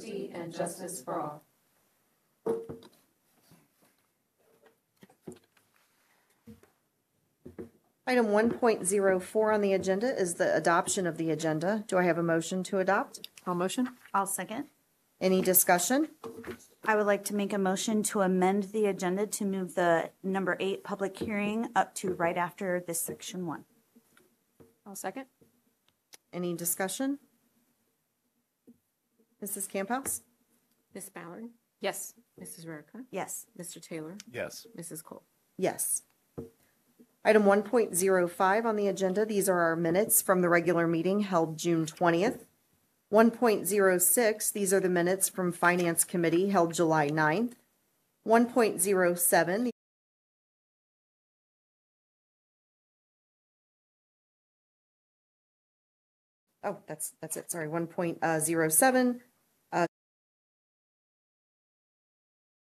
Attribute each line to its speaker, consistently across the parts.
Speaker 1: liberty and justice for all.
Speaker 2: Item 1.04 on the agenda is the adoption of the agenda. Do I have a motion to adopt?
Speaker 3: I'll motion.
Speaker 4: I'll second.
Speaker 2: Any discussion?
Speaker 4: I would like to make a motion to amend the agenda to move the number 8 public hearing up to right after this section 1.
Speaker 3: I'll second.
Speaker 2: Any discussion? Mrs. Camphouse?
Speaker 1: Ms. Ballard?
Speaker 3: Yes.
Speaker 1: Mrs. Rarica?
Speaker 4: Yes.
Speaker 1: Mr. Taylor?
Speaker 5: Yes.
Speaker 1: Mrs. Cole?
Speaker 2: Yes. Item 1.05 on the agenda, these are our minutes from the regular meeting held June 20th. 1.06, these are the minutes from Finance Committee held July 9th. 1.07, oh, that's it, sorry, 1.07.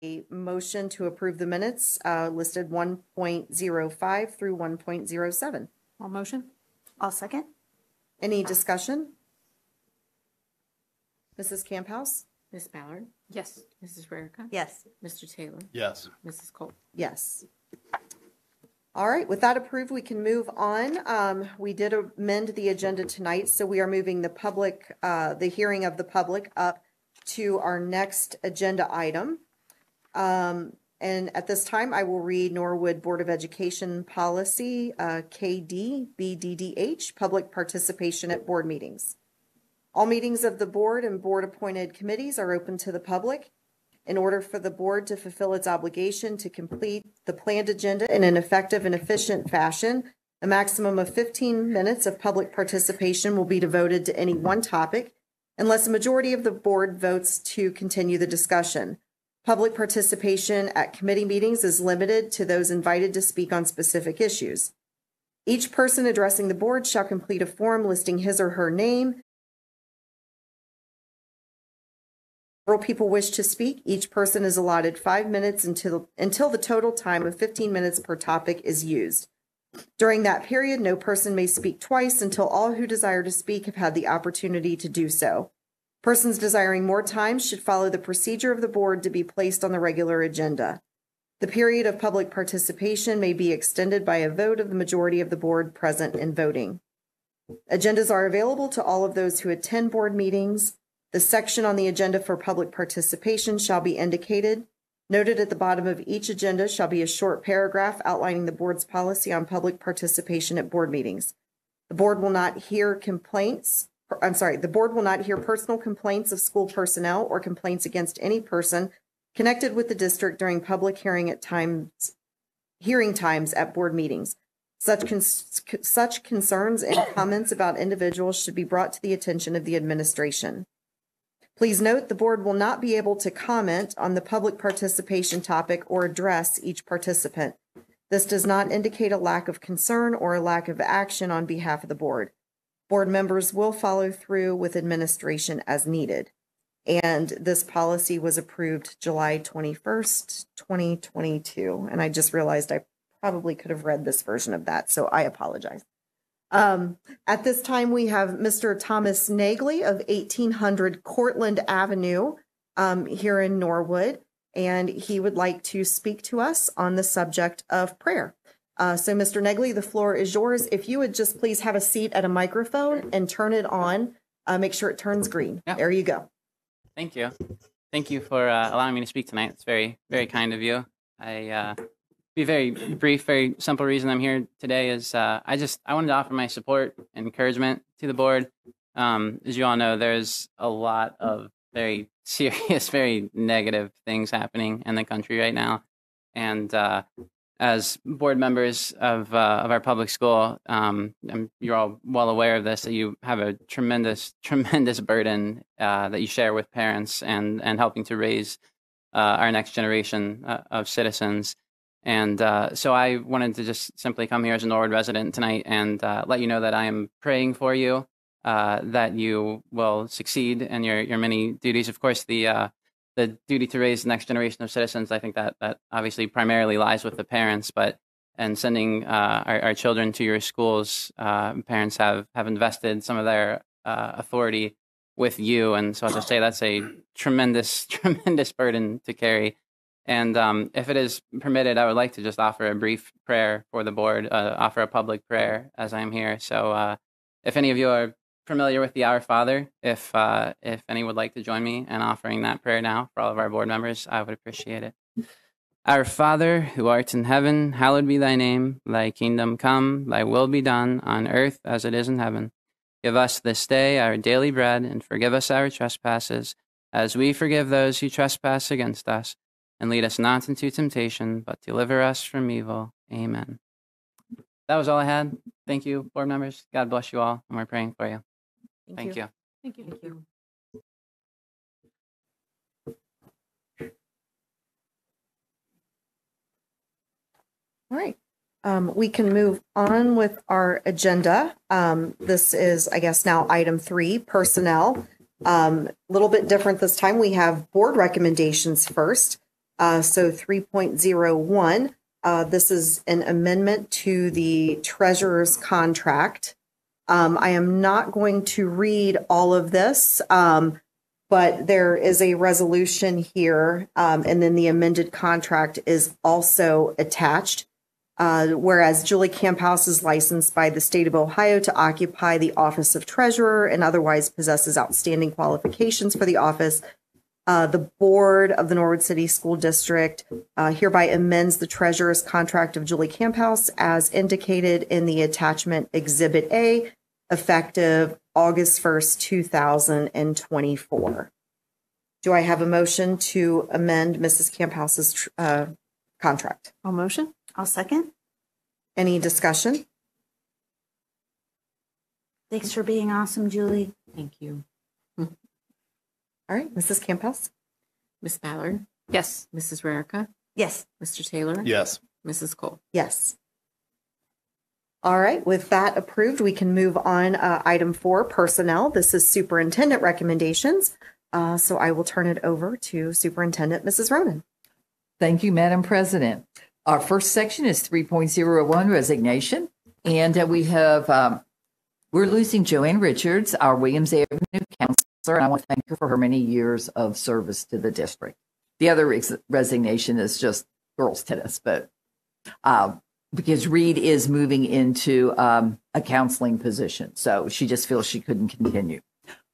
Speaker 2: A motion to approve the minutes listed 1.05 through 1.07.
Speaker 3: I'll motion.
Speaker 4: I'll second.
Speaker 2: Any discussion? Mrs. Camphouse?
Speaker 1: Ms. Ballard?
Speaker 3: Yes.
Speaker 1: Mrs. Rarica?
Speaker 4: Yes.
Speaker 1: Mr. Taylor?
Speaker 5: Yes.
Speaker 1: Mrs. Cole?
Speaker 2: Yes. All right, with that approved, we can move on. We did amend the agenda tonight, so we are moving the hearing of the public up to our next agenda item. And at this time, I will read Norwood Board of Education Policy, KD-BDDH, Public Participation at Board Meetings. All meetings of the board and board-appointed committees are open to the public. In order for the board to fulfill its obligation to complete the planned agenda in an effective and efficient fashion, a maximum of 15 minutes of public participation will be devoted to any one topic, unless a majority of the board votes to continue the discussion. Public participation at committee meetings is limited to those invited to speak on specific issues. Each person addressing the board shall complete a form listing his or her name. Several people wish to speak. Each person is allotted 5 minutes until the total time of 15 minutes per topic is used. During that period, no person may speak twice until all who desire to speak have had the opportunity to do so. Persons desiring more time should follow the procedure of the board to be placed on the regular agenda. The period of public participation may be extended by a vote of the majority of the board present and voting. Agendas are available to all of those who attend board meetings. The section on the agenda for public participation shall be indicated. Noted at the bottom of each agenda shall be a short paragraph outlining the board's policy on public participation at board meetings. The board will not hear the board will not hear personal complaints of school personnel or complaints against any person connected with the district during public hearing times at board meetings. Such concerns and comments about individuals should be brought to the attention of the administration. Please note the board will not be able to comment on the public participation topic or address each participant. This does not indicate a lack of concern or a lack of action on behalf of the board. Board members will follow through with administration as needed. And this policy was approved July 21st, 2022. And I just realized I probably could have read this version of that, so I apologize. At this time, we have Mr. Thomas Nagley of 1800 Cortland Avenue here in Norwood, and he would like to speak to us on the subject of prayer. So, Mr. Nagley, the floor is yours. If you would just please have a seat at a microphone and turn it on, make sure it turns green.
Speaker 6: Yep.
Speaker 2: There you go.
Speaker 6: Thank you. Thank you for allowing me to speak tonight. It's very, very kind of you. Be very brief, very simple reason I'm here today is I wanted to offer my support and encouragement to the board. As you all know, there's a lot of very serious, very negative things happening in the country right now. And as board members of our public school, you're all well aware of this, that you have a tremendous, tremendous burden that you share with parents and helping to raise our next generation of citizens. And so I wanted to just simply come here as a Norwood resident tonight and let you know that I am praying for you, that you will succeed in your many duties. Of course, the duty to raise the next generation of citizens, I think that obviously primarily lies with the parents, but and sending our children to your schools, parents have invested some of their authority with you. And so I'll just say that's a tremendous, tremendous burden to carry. And if it is permitted, I would like to just offer a brief prayer for the board, offer a public prayer as I'm here. So if any of you are familiar with the Our Father, if any would like to join me in offering that prayer now for all of our board members, I would appreciate it. Our Father, who art in heaven, hallowed be thy name. Thy kingdom come, thy will be done, on earth as it is in heaven. Give us this day our daily bread, and forgive us our trespasses, as we forgive those who trespass against us. And lead us not into temptation, but deliver us from evil. Amen. That was all I had. Thank you, board members. God bless you all, and we're praying for you. Thank you.
Speaker 3: Thank you.
Speaker 1: Thank you.
Speaker 2: All right. We can move on with our agenda. This is, I guess, now item 3, personnel. A little bit different this time. We have board recommendations first. So 3.01, this is an amendment to the treasurer's contract. I am not going to read all of this, but there is a resolution here, and then the amended contract is also attached. Whereas Julie Camphouse is licensed by the state of Ohio to occupy the office of treasurer and otherwise possesses outstanding qualifications for the office, the board of the Norwood City School District hereby amends the treasurer's contract of Julie Camphouse as indicated in the attachment Exhibit A, effective August 1st, 2024. Do I have a motion to amend Mrs. Camphouse's contract?
Speaker 3: All motion?
Speaker 4: I'll second.
Speaker 2: Any discussion?
Speaker 4: Thanks for being awesome, Julie.
Speaker 1: Thank you.
Speaker 2: All right, Mrs. Camphouse?
Speaker 1: Ms. Ballard,
Speaker 3: Yes.
Speaker 1: Mrs. Rarica,
Speaker 4: Yes.
Speaker 1: Mr. Taylor,
Speaker 5: Yes.
Speaker 1: Mrs. Cole.
Speaker 2: Yes. All right, with that approved, we can move on. Item 4, personnel. This is superintendent recommendations. So I will turn it over to Superintendent Mrs. Ronan.
Speaker 7: Thank you, Madam President. Our first section is 3.01, resignation. And we're losing Joanne Richards, our Williams Avenue counselor, and I want to thank her for her many years of service to the district. The other resignation is just girls tennis, but because Reed is moving into a counseling position. So she just feels she couldn't continue.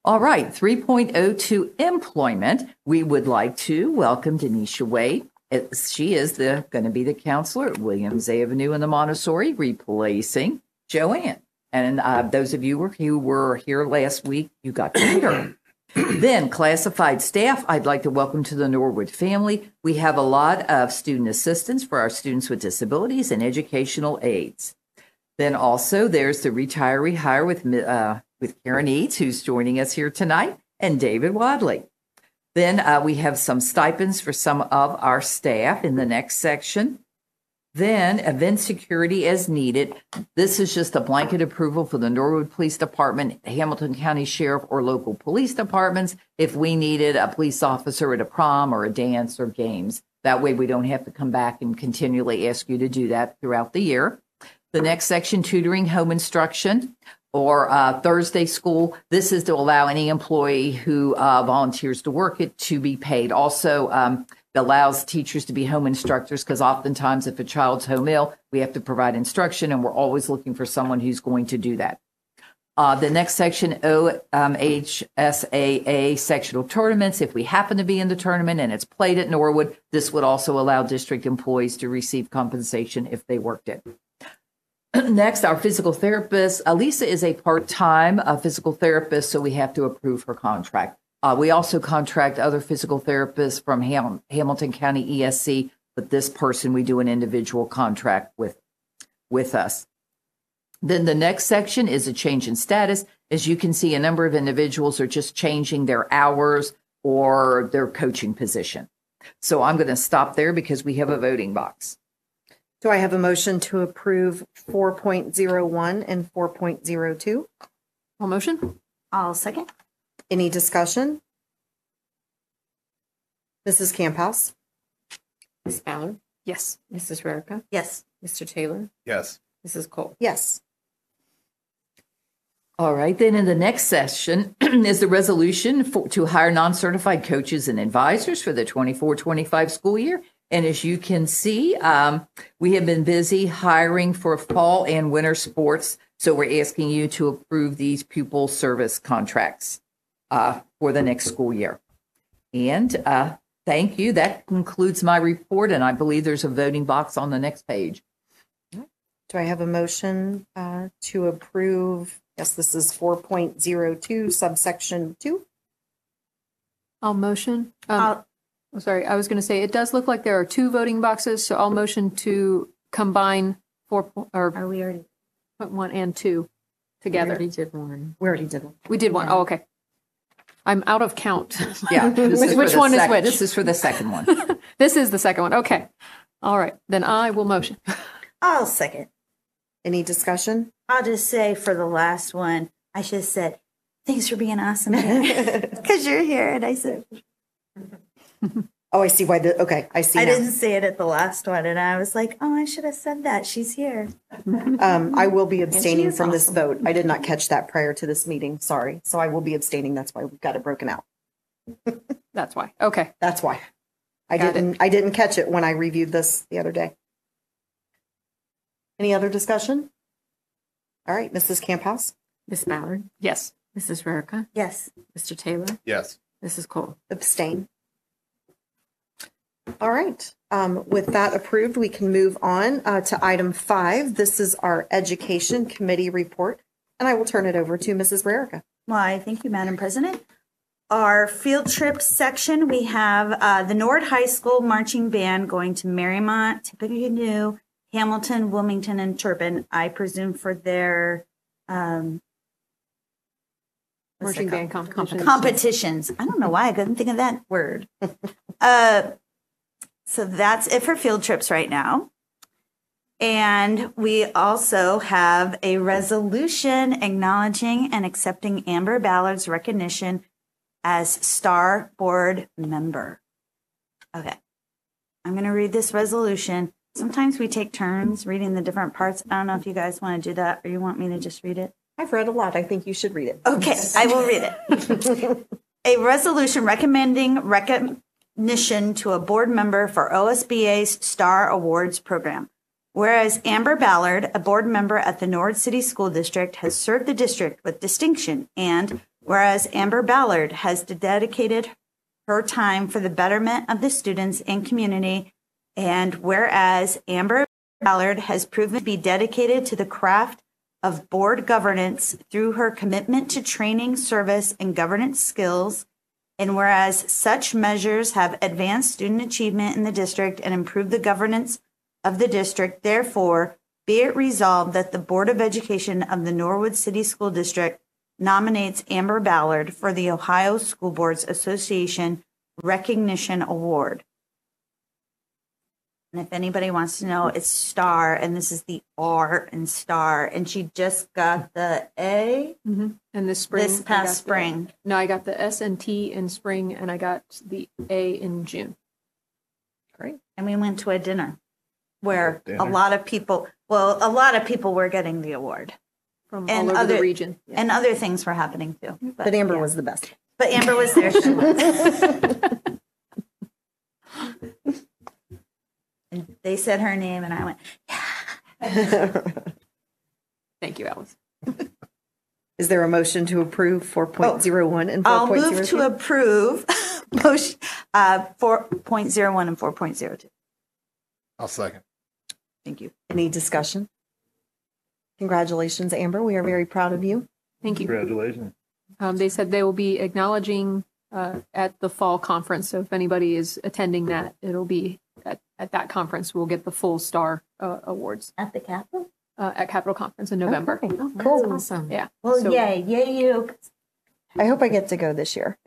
Speaker 7: All right, 3.02, employment. We would like to welcome Denisha Wade. She is going to be the counselor at Williams Avenue in the Montessori, replacing Joanne. And those of you who were here last week, you got to meet her. Then classified staff, I'd like to welcome to the Norwood family. We have a lot of student assistants for our students with disabilities and educational aides. Then also there's the retiree hire with Karen Eads, who's joining us here tonight, and David Wadley. Then we have some stipends for some of our staff in the next section. Then event security as needed. This is just a blanket approval for the Norwood Police Department, Hamilton County Sheriff, or local police departments if we needed a police officer at a prom or a dance or games. That way we don't have to come back and continually ask you to do that throughout the year. The next section, tutoring, home instruction, or Thursday school. This is to allow any employee who volunteers to work it to be paid. Also, allows teachers to be home instructors because oftentimes if a child's home ill, we have to provide instruction, and we're always looking for someone who's going to do that. The next section, OHSAA sectional tournaments. If we happen to be in the tournament and it's played at Norwood, this would also allow district employees to receive compensation if they worked it. Next, our physical therapist. Lisa is a part-time physical therapist, so we have to approve her contract. We also contract other physical therapists from Hamilton County ESC, but this person we do an individual contract with us. Then the next section is a change in status. As you can see, a number of individuals are just changing their hours or their coaching position. So I'm going to stop there because we have a voting box.
Speaker 2: Do I have a motion to approve 4.01 and 4.02?
Speaker 3: All motion?
Speaker 4: I'll second.
Speaker 2: Any discussion? Mrs. Camphouse?
Speaker 1: Ms. Ballard,
Speaker 3: Yes.
Speaker 1: Mrs. Rarica,
Speaker 4: Yes.
Speaker 1: Mr. Taylor,
Speaker 5: Yes.
Speaker 1: Mrs. Cole.
Speaker 2: Yes.
Speaker 7: All right, then in the next session is the resolution to hire non-certified coaches and advisors for the 24-25 school year. And as you can see, we have been busy hiring for fall and winter sports. So we're asking you to approve these pupil service contracts for the next school year. And thank you. That concludes my report. And I believe there's a voting box on the next page.
Speaker 2: Do I have a motion to approve? Yes, this is 4.02 subsection 2.
Speaker 3: I'll motion.
Speaker 4: I'll-
Speaker 3: Sorry, I was going to say, it does look like there are 2 voting boxes, so I'll motion to combine 4.1
Speaker 4: Are we already?
Speaker 3: and 2
Speaker 1: We
Speaker 3: together.
Speaker 1: already did one.
Speaker 2: We already did one.
Speaker 3: We did one. Oh, okay. I'm out of count.
Speaker 7: Yeah. this is for
Speaker 3: Which
Speaker 7: the
Speaker 3: one is which?
Speaker 7: This is for the second one.
Speaker 3: This is the second one. Okay. All right. Then I will motion.
Speaker 4: I'll second.
Speaker 2: Any discussion?
Speaker 4: I'll just say for the last one, I should have said, thanks for being awesome. Because you're here. And I said,
Speaker 2: Oh, I see why okay, I see
Speaker 4: I
Speaker 2: now.
Speaker 4: didn't say it at the last one. And I was like, oh, I should have said that. She's here.
Speaker 2: I will be abstaining
Speaker 1: is
Speaker 2: from this
Speaker 1: awesome.
Speaker 2: vote. I did not catch that prior to this meeting. Sorry. So I will be abstaining. That's why we've got it broken out.
Speaker 3: That's why. Okay.
Speaker 2: That's why. I
Speaker 3: Got it.
Speaker 2: I didn't catch it when I reviewed this the other day. Any other discussion? All right, Mrs. Camphouse.
Speaker 1: Ms. Ballard,
Speaker 3: Yes.
Speaker 1: Mrs. Rarica,
Speaker 4: Yes.
Speaker 1: Mr. Taylor,
Speaker 5: Yes.
Speaker 1: Mrs. Cole.
Speaker 2: Abstain. All right. With that approved, we can move on to item 5. This is our Education Committee report, and I will turn it over to Mrs. Rarica.
Speaker 4: Why, thank you, Madam President. Our field trip section, we have the Norwood High School Marching Band going to Marymount, Tippecanoe, Hamilton, Wilmington, and Turpin, I presume for their what's
Speaker 3: Marching
Speaker 4: that
Speaker 3: band
Speaker 4: called?
Speaker 3: competition.
Speaker 4: Competitions. I don't know why I couldn't think of that word. So that's it for field trips right now. And we also have a resolution acknowledging and accepting Amber Ballard's recognition as Star Board member. Okay. I'm going to read this resolution. Sometimes we take turns reading the different parts. I don't know if you guys want to do that or you want me to just read it.
Speaker 2: I've read a lot. I think you should read it.
Speaker 4: Okay, I will read it. A resolution recommending recognition to a board member for OSBA's Star Awards program. Whereas Amber Ballard, a board member at the Norwood City School District, has served the district with distinction, and whereas Amber Ballard has dedicated her time for the betterment of the students and community, and whereas Amber Ballard has proven to be dedicated to the craft of board governance through her commitment to training, service, and governance skills, and whereas such measures have advanced student achievement in the district and improved the governance of the district, therefore, be it resolved that the Board of Education of the Norwood City School District nominates Amber Ballard for the Ohio School Boards Association Recognition Award. And if anybody wants to know, it's STAR, and this is the R in STAR, and she just got the A
Speaker 3: And this spring.
Speaker 4: this
Speaker 3: I got
Speaker 4: past
Speaker 3: the-
Speaker 4: spring.
Speaker 3: No, I got the S and T in spring, and I got the A in June.
Speaker 4: And we went to a dinner where
Speaker 5: Dinner.
Speaker 4: a lot of people were getting the award.
Speaker 3: From
Speaker 4: And
Speaker 3: all over
Speaker 4: other-
Speaker 3: the region. Yeah.
Speaker 4: And other things were happening too.
Speaker 2: But Amber
Speaker 4: yeah.
Speaker 2: was the best.
Speaker 4: But Amber was there. She was. And they said her name, and I went,
Speaker 3: Thank you, Alice.
Speaker 2: Is there a motion to approve 4.01 and 4.02?
Speaker 4: I'll move to approve motion 4.01 and 4.02.
Speaker 5: I'll second.
Speaker 4: Thank you.
Speaker 2: Any discussion? Congratulations, Amber. We are very proud of you.
Speaker 3: Thank you.
Speaker 5: Congratulations.
Speaker 3: They said they will be acknowledging at the fall conference. So if anybody is attending that, it'll be at that conference. We'll get the full STAR awards
Speaker 4: At the Capitol?
Speaker 3: at Capitol Conference in November.
Speaker 2: Okay.
Speaker 1: That's
Speaker 2: Cool.
Speaker 1: awesome.
Speaker 3: Yeah.
Speaker 4: Well,
Speaker 3: So-
Speaker 4: yay you.
Speaker 2: I hope I get to go this year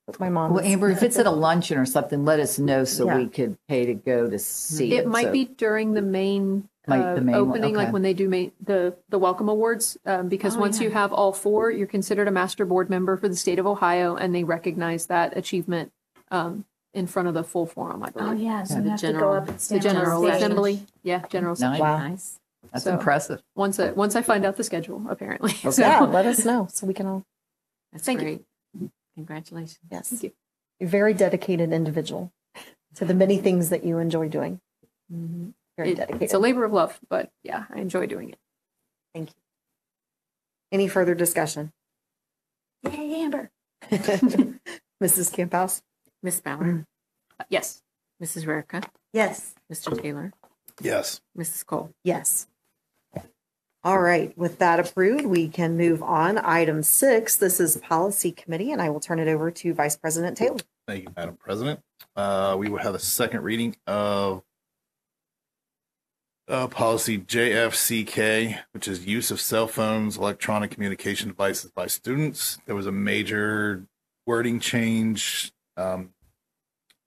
Speaker 2: with my mom.
Speaker 7: Well, Amber, if it's at a luncheon or something, let us know so
Speaker 2: Yeah.
Speaker 7: we could pay to go to see it.
Speaker 3: It might
Speaker 7: So-
Speaker 3: be during the main,
Speaker 7: The main one,
Speaker 3: opening, like
Speaker 7: okay.
Speaker 3: when they do the welcome awards, because once you have all 4, you're considered a master board member for the state of Ohio, and they recognize that achievement in front of the full forum, I
Speaker 4: Oh,
Speaker 3: believe.
Speaker 4: yeah. So
Speaker 1: the
Speaker 4: we have to go
Speaker 1: general-
Speaker 4: up and
Speaker 3: The
Speaker 4: stand on
Speaker 3: General
Speaker 4: stage.
Speaker 3: Assembly. Yeah, General Assembly.
Speaker 7: Nice.
Speaker 2: Wow.
Speaker 1: Nice.
Speaker 7: That's
Speaker 3: So
Speaker 7: impressive.
Speaker 3: once I find out the schedule, apparently.
Speaker 7: Okay.
Speaker 3: So,
Speaker 2: Yeah, let us know so we can all,
Speaker 1: That's
Speaker 3: Thank you.
Speaker 1: great. Congratulations.
Speaker 2: yes.
Speaker 3: Thank you.
Speaker 2: You're a very dedicated individual to the many things that you enjoy doing.
Speaker 1: Mhm.
Speaker 2: Very
Speaker 3: It's
Speaker 2: dedicated.
Speaker 3: a labor of love, but yeah, I enjoy doing it.
Speaker 2: Thank you. Any further discussion?
Speaker 4: Yay, Amber.
Speaker 2: Mrs. Camphouse?
Speaker 1: Miss Ballard,
Speaker 3: Yes.
Speaker 1: Mrs. Rarica,
Speaker 4: Yes.
Speaker 1: Mr. Taylor,
Speaker 5: Yes.
Speaker 1: Mrs. Cole.
Speaker 2: Yes. All right, with that approved, we can move on. Item 6, this is Policy Committee, and I will turn it over to Vice President Taylor.
Speaker 5: Thank you, Madam President. We will have a second reading of policy JFCK, which is use of cell phones, electronic communication devices by students. There was a major wording change by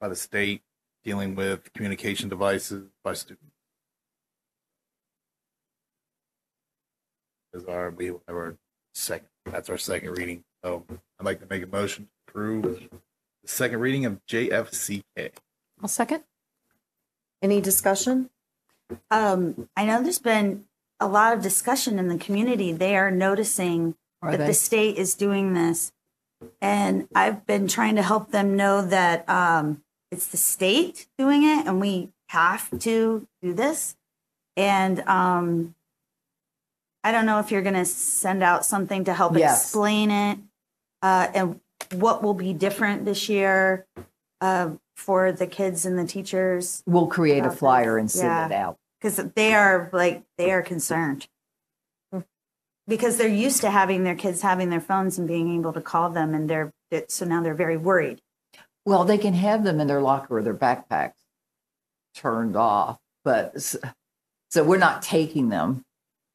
Speaker 5: the state dealing with communication devices by students. We have our second. That's our second reading. So I'd like to make a motion to approve the second reading of JFCK.
Speaker 3: I'll second.
Speaker 2: Any discussion?
Speaker 4: I know there's been a lot of discussion in the community. They are noticing
Speaker 7: Are
Speaker 4: that
Speaker 7: they?
Speaker 4: the state is doing this. And I've been trying to help them know that it's the state doing it and we have to do this. And I don't know if you're going to send out something to help
Speaker 7: Yes.
Speaker 4: explain it and what will be different this year for the kids and the teachers.
Speaker 7: We'll create a
Speaker 4: About
Speaker 7: flyer
Speaker 4: this.
Speaker 7: and send it out.
Speaker 4: Because they are concerned. Because they're used to having their kids having their phones and being able to call them, and so now they're very worried.
Speaker 7: Well, they can have them in their locker or their backpacks turned off, but so we're not taking them,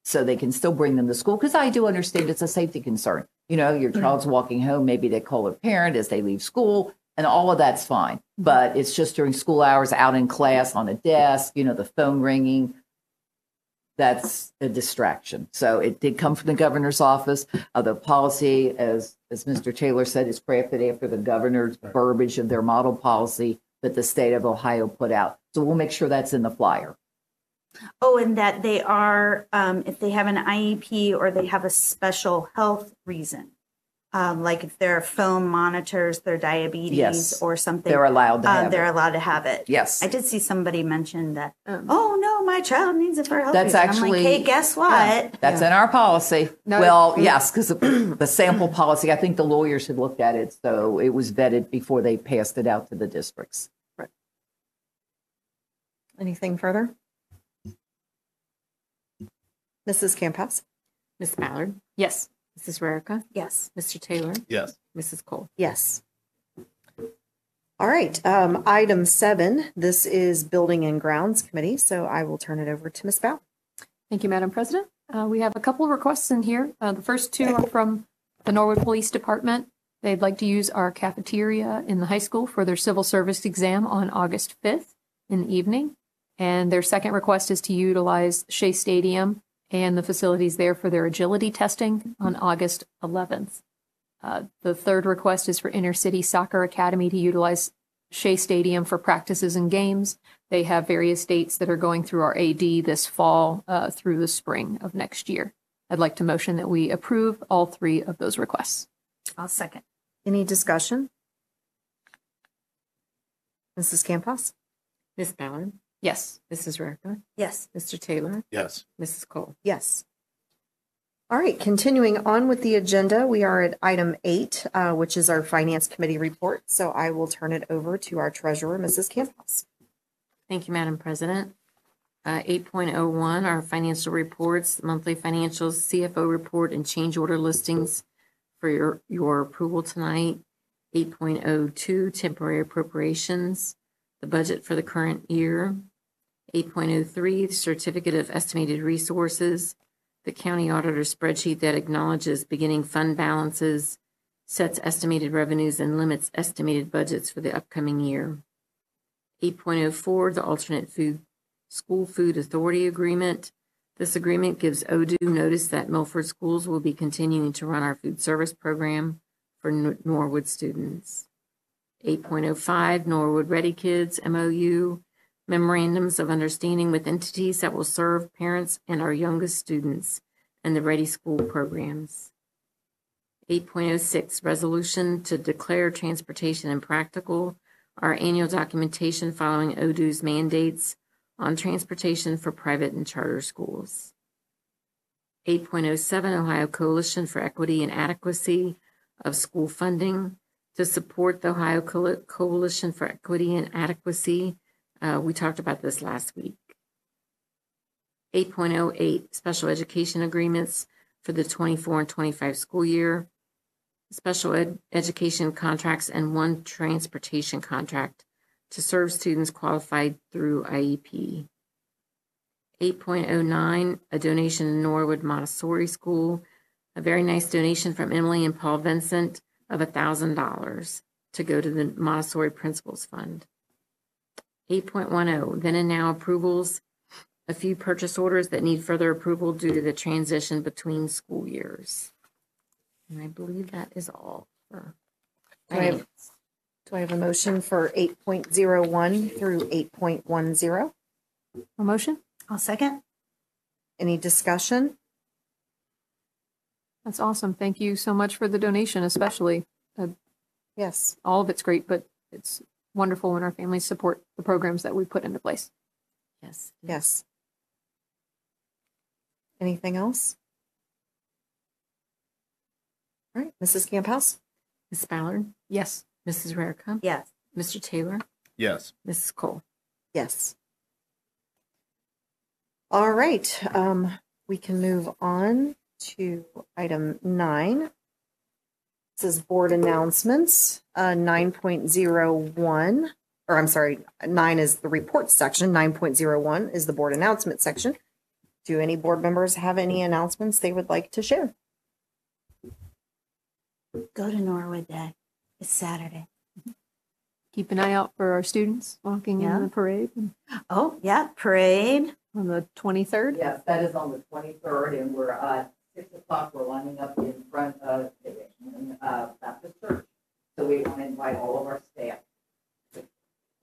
Speaker 7: so they can still bring them to school. Because I do understand it's a safety concern. You know, your child's walking home, maybe they call their parent as they leave school, and all of that's fine. But it's just during school hours, out in class, on a desk, you know, the phone ringing. That's a distraction. So it did come from the governor's office. The policy, as Mr. Taylor said, is crafted after the governor's verbiage of their model policy that the state of Ohio put out. So we'll make sure that's in the flyer.
Speaker 4: Oh, and that they are, if they have an IEP or they have a special health reason, like if their phone monitors their diabetes
Speaker 7: Yes.
Speaker 4: or something,
Speaker 7: They're allowed to have
Speaker 4: they're
Speaker 7: it.
Speaker 4: allowed to have it.
Speaker 7: Yes.
Speaker 4: I did see somebody mention that. Oh no, my child needs it for health.
Speaker 7: That's
Speaker 4: reason. I'm
Speaker 7: actually-
Speaker 4: like, hey, guess what?
Speaker 7: That's in our policy.
Speaker 3: No,
Speaker 7: Well, yes, because the sample policy, I think the lawyers had looked at it, so it was vetted before they passed it out to the districts.
Speaker 2: Anything further? Mrs. Camphouse?
Speaker 1: Miss Ballard,
Speaker 3: Yes.
Speaker 1: Mrs. Rarica,
Speaker 4: Yes.
Speaker 1: Mr. Taylor,
Speaker 5: Yes.
Speaker 1: Mrs. Cole.
Speaker 2: Yes. All right, item 7, this is Building and Grounds Committee, so I will turn it over to Ms. Ballard.
Speaker 3: Thank you, Madam President. We have a couple of requests in here. The first two are from the Norwood Police Department. They'd like to use our cafeteria in the high school for their civil service exam on August 5th in the evening. And their second request is to utilize Shea Stadium and the facilities there for their agility testing on August 11th. The third request is for Inner City Soccer Academy to utilize Shea Stadium for practices and games. They have various dates that are going through our AD this fall through the spring of next year. I'd like to motion that we approve all three of those requests.
Speaker 4: I'll second.
Speaker 2: Any discussion? Mrs. Camphouse?
Speaker 1: Miss Ballard,
Speaker 3: Yes.
Speaker 1: Mrs. Rarica,
Speaker 4: Yes.
Speaker 1: Mr. Taylor,
Speaker 5: Yes.
Speaker 1: Mrs. Cole.
Speaker 2: Yes. All right, continuing on with the agenda, we are at item 8, which is our Finance Committee report. So I will turn it over to our treasurer, Mrs. Camphouse.
Speaker 1: Thank you, Madam President. 8.01, our financial reports, monthly financials, CFO report, and change order listings for your approval tonight. 8.02, temporary appropriations, the budget for the current year. 8.03, the certificate of estimated resources, the county auditor spreadsheet that acknowledges beginning fund balances, sets estimated revenues, and limits estimated budgets for the upcoming year. 8.04, the alternate school food authority agreement. This agreement gives ODU notice that Milford Schools will be continuing to run our food service program for Norwood students. 8.05, Norwood Ready Kids MOU. memorandums of understanding with entities that will serve parents and our youngest students and the Ready School programs. 8.06, resolution to declare transportation impractical, our annual documentation following ODU's mandates on transportation for private and charter schools. 8.07, Ohio Coalition for Equity and Adequacy of School Funding to support the Ohio Coalition for Equity and Adequacy. We talked about this last week. 8.08, special education agreements for the 24 and 25 school year, special education contracts, and one transportation contract to serve students qualified through IEP. 8.09, a donation to Norwood Montessori School, a very nice donation from Emily and Paul Vincent of $1,000 to go to the Montessori Principals Fund. 8.10, then and now approvals, a few purchase orders that need further approval due to the transition between school years. And I believe that is all for finance.
Speaker 2: Do I have a motion for 8.01 through 8.10?
Speaker 3: A motion?
Speaker 4: I'll second.
Speaker 2: Any discussion?
Speaker 3: That's awesome. Thank you so much for the donation, especially.
Speaker 2: Yes.
Speaker 3: All of it's great, but it's wonderful when our families support the programs that we put into place.
Speaker 1: Yes.
Speaker 2: Yes. Anything else? All right, Mrs. Camphouse?
Speaker 1: Ms. Ballard,
Speaker 3: Yes.
Speaker 1: Mrs. Rarica,
Speaker 4: Yes.
Speaker 1: Mr. Taylor,
Speaker 5: Yes.
Speaker 1: Mrs. Cole.
Speaker 2: Yes. All right, we can move on to item 9. This is board announcements, 9.01, or I'm sorry, 9 is the report section, 9.01 is the board announcement section. Do any board members have any announcements they would like to share?
Speaker 4: Go to Norwood Day. It's Saturday.
Speaker 3: Keep an eye out for our students walking
Speaker 4: Yeah.
Speaker 3: in the parade
Speaker 4: Oh, yeah, parade.
Speaker 3: on the 23rd.
Speaker 7: Yes, that is on the 23rd, and we're at 6 o'clock. We're lining up in front of the Baptist Church. So we want to invite all of our staff to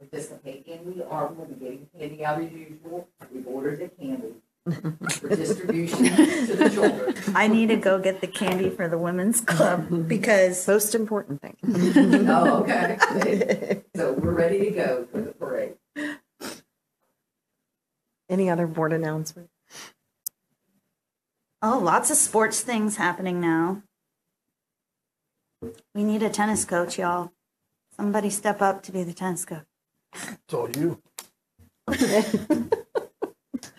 Speaker 7: participate, and we will be getting candy out as usual. We've ordered the candy for distribution to the children.
Speaker 4: I need to go get the candy for the women's club because
Speaker 2: Most important thing.
Speaker 7: Oh, okay. So we're ready to go for the parade.
Speaker 2: Any other board announcements?
Speaker 4: lots of sports things happening now. We need a tennis coach, y'all. Somebody step up to be the tennis coach.
Speaker 5: It's all you.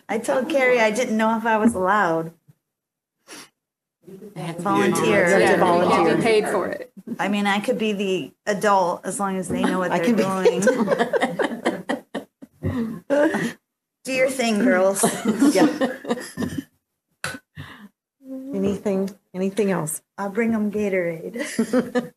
Speaker 4: I told Carrie I didn't know if I was allowed. Volunteer.
Speaker 2: You have to
Speaker 3: Yeah,
Speaker 2: volunteer.
Speaker 3: you get paid for it.
Speaker 4: I mean, I could be the adult as long as they know what
Speaker 2: I
Speaker 4: they're
Speaker 2: can
Speaker 4: doing. Do your thing, girls.
Speaker 2: Yeah. Anything else?
Speaker 4: I'll bring them Gatorade.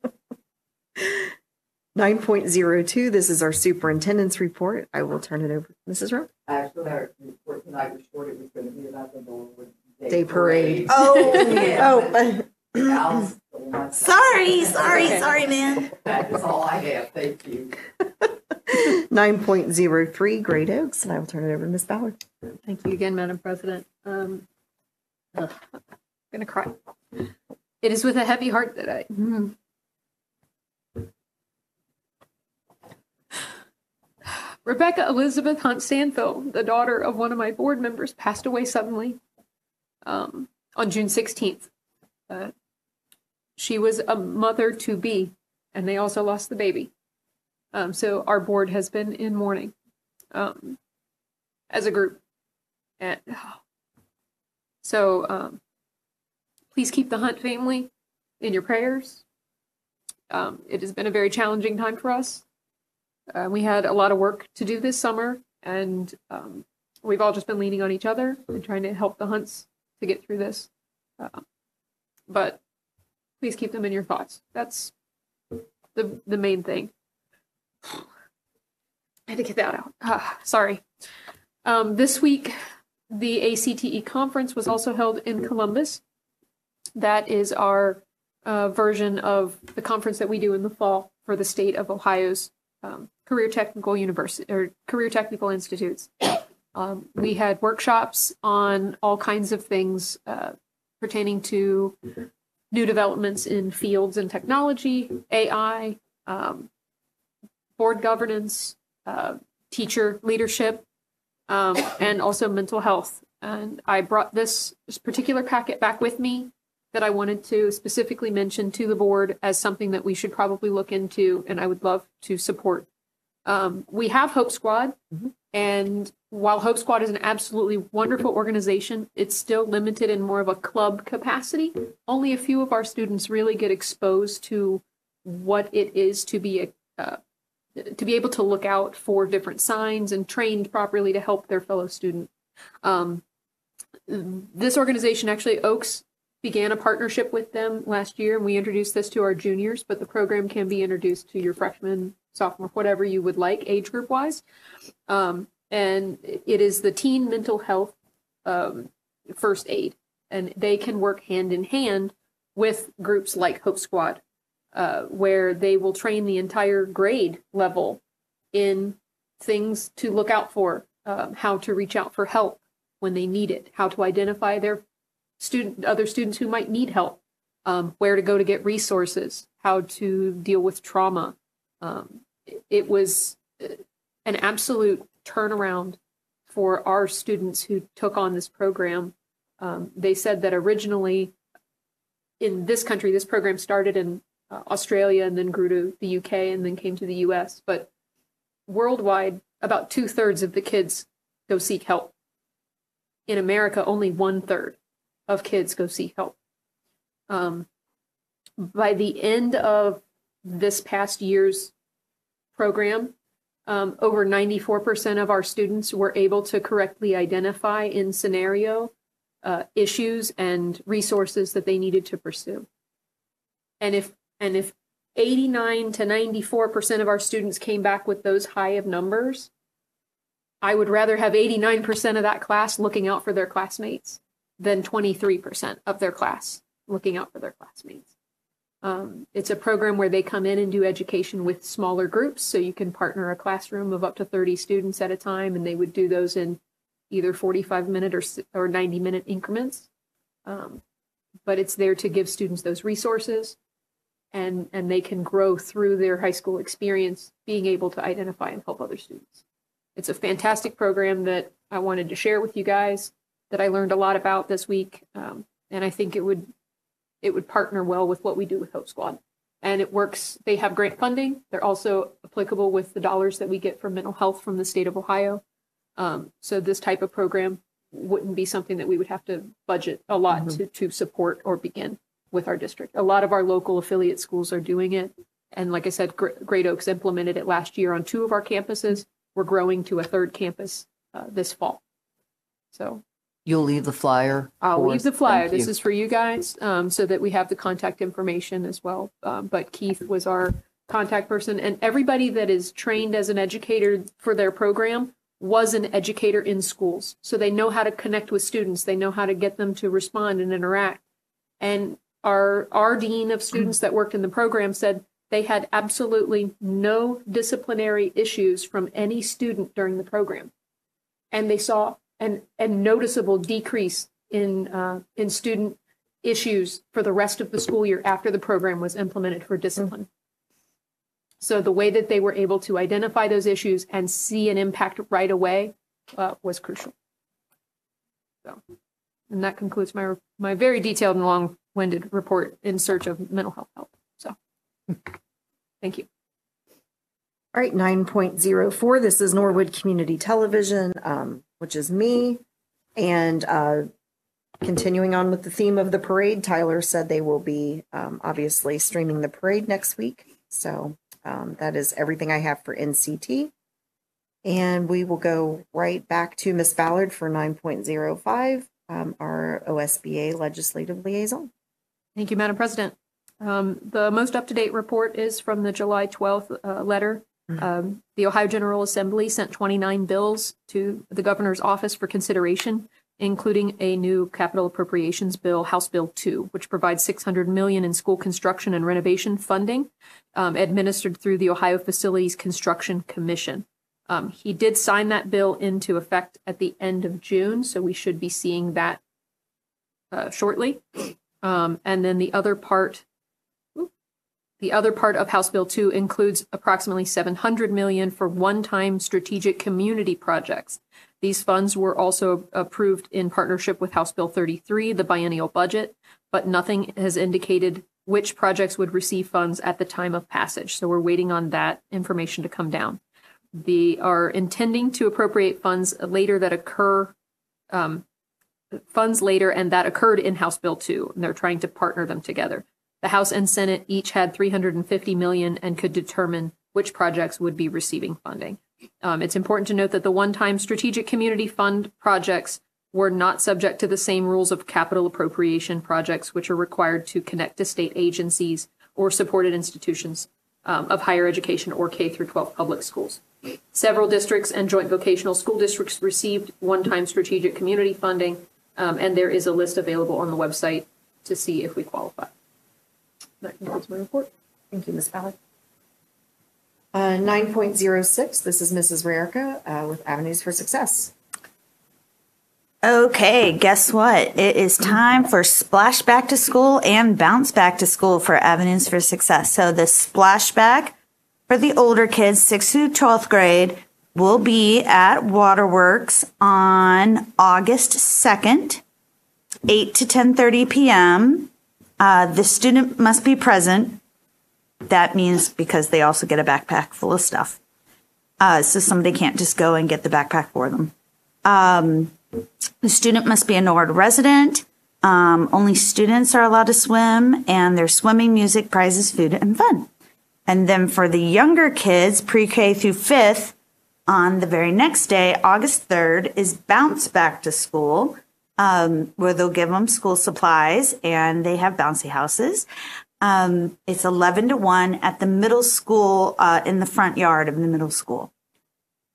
Speaker 2: 9.02, this is our superintendent's report. I will turn it over to Mrs. Rowe.
Speaker 7: Actually, our report tonight was short. It was going to be about the Norwood
Speaker 2: Day parade.
Speaker 4: Oh,
Speaker 7: Alice, the one-
Speaker 4: sorry, man.
Speaker 7: That is all I have. Thank you.
Speaker 2: 9.03, Great Oaks, and I will turn it over to Ms. Ballard.
Speaker 3: Thank you again, Madam President. I'm gonna cry. It is with a heavy heart that I. Rebecca Elizabeth Hunt Sandville, the daughter of one of my board members, passed away suddenly on June 16th. She was a mother to be, and they also lost the baby. So our board has been in mourning as a group. And so please keep the Hunt family in your prayers. It has been a very challenging time for us. We had a lot of work to do this summer, and we've all just been leaning on each other and trying to help the Hunts to get through this. But please keep them in your thoughts. That's the main thing. I had to get that out. Sorry. This week, the ACTE conference was also held in Columbus. That is our version of the conference that we do in the fall for the state of Ohio's career technical university or career technical institutes. We had workshops on all kinds of things pertaining to new developments in fields and technology, AI, board governance, teacher leadership, and also mental health. And I brought this particular packet back with me that I wanted to specifically mention to the board as something that we should probably look into, and I would love to support. We have Hope Squad, and while Hope Squad is an absolutely wonderful organization, it's still limited in more of a club capacity. Only a few of our students really get exposed to what it is to be able to look out for different signs and trained properly to help their fellow student. This organization, actually, Oaks, began a partnership with them last year, and we introduced this to our juniors, but the program can be introduced to your freshmen, sophomore, whatever you would like, age group wise. And it is the teen mental health first aid, and they can work hand in hand with groups like Hope Squad, where they will train the entire grade level in things to look out for, how to reach out for help when they need it, how to identify their other students who might need help, where to go to get resources, how to deal with trauma. It was an absolute turnaround for our students who took on this program. They said that originally in this country, this program started in Australia and then grew to the UK and then came to the US. But worldwide, about 2/3 of the kids go seek help. In America, only 1/3 of kids go seek help. By the end of this past year's program, over 94% of our students were able to correctly identify in scenario issues and resources that they needed to pursue. And if 89 to 94% of our students came back with those high of numbers, I would rather have 89% of that class looking out for their classmates than 23% of their class looking out for their classmates. It's a program where they come in and do education with smaller groups, so you can partner a classroom of up to 30 students at a time, and they would do those in either 45-minute or 90-minute increments. But it's there to give students those resources, and they can grow through their high school experience being able to identify and help other students. It's a fantastic program that I wanted to share with you guys, that I learned a lot about this week, and I think it would partner well with what we do with Hope Squad. And it works. They have grant funding. They're also applicable with the dollars that we get for mental health from the state of Ohio. So this type of program wouldn't be something that we would have to budget a lot to support or begin with our district. A lot of our local affiliate schools are doing it. And like I said, Great Oaks implemented it last year on 2 of our campuses. We're growing to a 3rd campus this fall. So
Speaker 7: You'll leave the flyer?
Speaker 3: I'll leave the flyer.
Speaker 7: Thank
Speaker 3: This
Speaker 7: you.
Speaker 3: is for you guys, so that we have the contact information as well. But Keith was our contact person, and everybody that is trained as an educator for their program was an educator in schools. So they know how to connect with students. They know how to get them to respond and interact. And our dean of students that worked in the program said they had absolutely no disciplinary issues from any student during the program. And they saw a noticeable decrease in student issues for the rest of the school year after the program was implemented for discipline. So the way that they were able to identify those issues and see an impact right away was crucial. So, and that concludes my very detailed and long-winded report in search of mental health help. So, thank you.
Speaker 2: All right, 9.04, this is Norwood Community Television, which is me. And continuing on with the theme of the parade, Tyler said they will be obviously streaming the parade next week. So that is everything I have for NCT. And we will go right back to Ms. Ballard for 9.05, our OSBA Legislative Liaison.
Speaker 3: Thank you, Madam President. The most up-to-date report is from the July 12th letter. The Ohio General Assembly sent 29 bills to the governor's office for consideration. including a new capital appropriations bill, House Bill 2, which provides $600 million in school construction and renovation funding, administered through the Ohio Facilities Construction Commission. He did sign that bill into effect at the end of June, so we should be seeing that shortly. And then the other part of House Bill 2 includes approximately $700 million for one-time strategic community projects. These funds were also approved in partnership with House Bill 33, the biennial budget, but nothing has indicated which projects would receive funds at the time of passage. So we're waiting on that information to come down. They are intending to appropriate funds later and that occurred in House Bill 2, and they're trying to partner them together. The House and Senate each had $350 million and could determine which projects would be receiving funding. It's important to note that the one-time strategic community fund projects were not subject to the same rules of capital appropriation projects, which are required to connect to state agencies or supported institutions of higher education or K through 12 public schools. Several districts and joint vocational school districts received one-time strategic community funding, and there is a list available on the website to see if we qualify. That concludes my report.
Speaker 2: Thank you, Ms. Ballard. 9.06, this is Mrs. Rarica with Avenues for Success.
Speaker 4: Okay, guess what? It is time for Splash Back to School and Bounce Back to School for Avenues for Success. So the Splash Back for the older kids, 6th through 12th grade, will be at Waterworks on August 2nd, 8 to 10:30 p.m. The student must be present. That means because they also get a backpack full of stuff. So somebody can't just go and get the backpack for them. The student must be a Norwood resident. Only students are allowed to swim, and there's swimming, music, prizes, food, and fun. And then for the younger kids, pre-K through 5th, on the very next day, August 3rd, is Bounce Back to School, where they'll give them school supplies, and they have bouncy houses. It's 11 to 1 at the middle school, in the front yard of the middle school.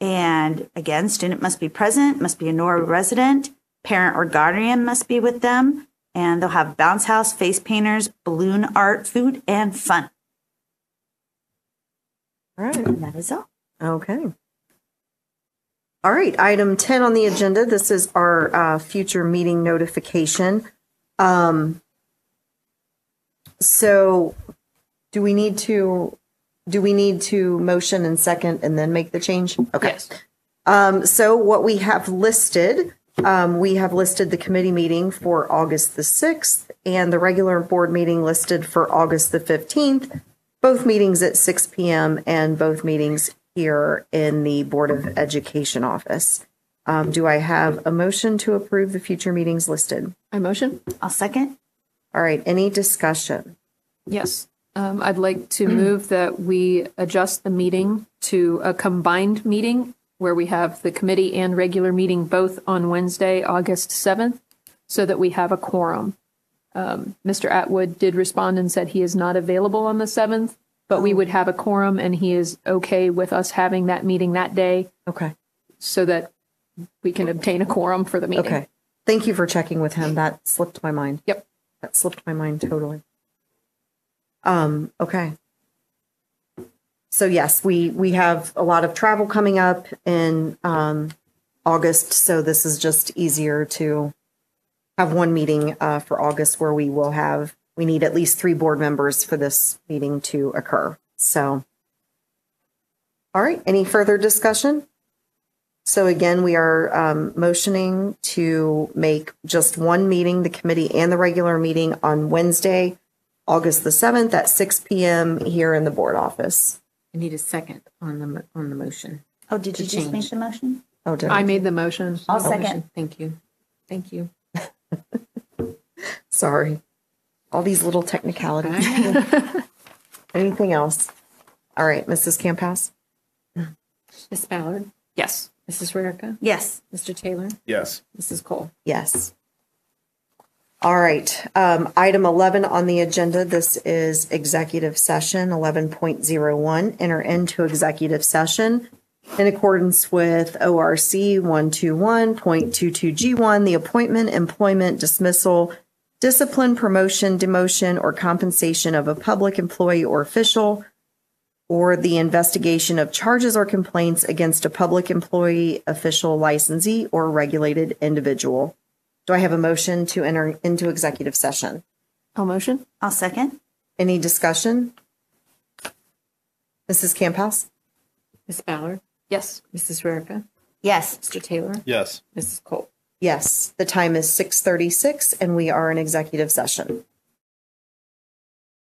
Speaker 4: And again, student must be present, must be a Norwood resident, parent or guardian must be with them, and they'll have bounce house, face painters, balloon art, food, and fun.
Speaker 2: All right.
Speaker 4: And that is all.
Speaker 2: Okay. All right, item 10 on the agenda. This is our future meeting notification. So do we need to motion and second and then make the change? Okay.
Speaker 3: Yes.
Speaker 2: So what we have listed the committee meeting for August the 6th and the regular board meeting listed for August the 15th, both meetings at 6 p.m. and both meetings here in the Board of Education office. Do I have a motion to approve the future meetings listed?
Speaker 3: I motion.
Speaker 4: I'll second.
Speaker 2: All right, any discussion?
Speaker 3: Yes. I'd like to move that we adjust the meeting to a combined meeting where we have the committee and regular meeting both on Wednesday, August 7th, so that we have a quorum. Mr. Atwood did respond and said he is not available on the 7th, but we would have a quorum and he is okay with us having that meeting that day.
Speaker 2: Okay.
Speaker 3: So that we can obtain a quorum for the meeting.
Speaker 2: Okay. Thank you for checking with him. That slipped my mind.
Speaker 3: Yep.
Speaker 2: That slipped my mind totally. Okay. So yes, we have a lot of travel coming up in August, so this is just easier to have one meeting for August where we need at least 3 board members for this meeting to occur. So, all right, any further discussion? So again, we are motioning to make just one meeting, the committee and the regular meeting on Wednesday, August the 7th at 6 p.m. here in the board office.
Speaker 1: I need a second on the motion.
Speaker 4: Oh, did you just
Speaker 1: change.
Speaker 4: make the motion?
Speaker 2: Oh, did
Speaker 3: I made the motion.
Speaker 4: I'll second.
Speaker 1: Thank you. Thank you.
Speaker 2: Sorry. All these little technicalities. Anything else? All right, Mrs. Camphouse?
Speaker 1: Ms. Ballard,
Speaker 3: Yes.
Speaker 1: Mrs. Rarica,
Speaker 4: Yes.
Speaker 1: Mr. Taylor,
Speaker 5: Yes.
Speaker 1: Mrs. Cole.
Speaker 2: Yes. All right. Item 11 on the agenda. This is executive session 11.01. Enter into executive session In accordance with ORC 121.22G1, the appointment, employment, dismissal, discipline, promotion, demotion, or compensation of a public employee or official, or the investigation of charges or complaints against a public employee, official, licensee, or regulated individual. Do I have a motion to enter into executive session?
Speaker 3: I'll motion.
Speaker 4: I'll second.
Speaker 2: Any discussion? Mrs. Camp House?
Speaker 1: Ms. Ballard,
Speaker 3: Yes.
Speaker 1: Mrs. Rarica,
Speaker 4: Yes.
Speaker 1: Mr. Taylor,
Speaker 5: Yes.
Speaker 1: Mrs. Cole.
Speaker 2: Yes, the time is 6:36 and we are in executive session.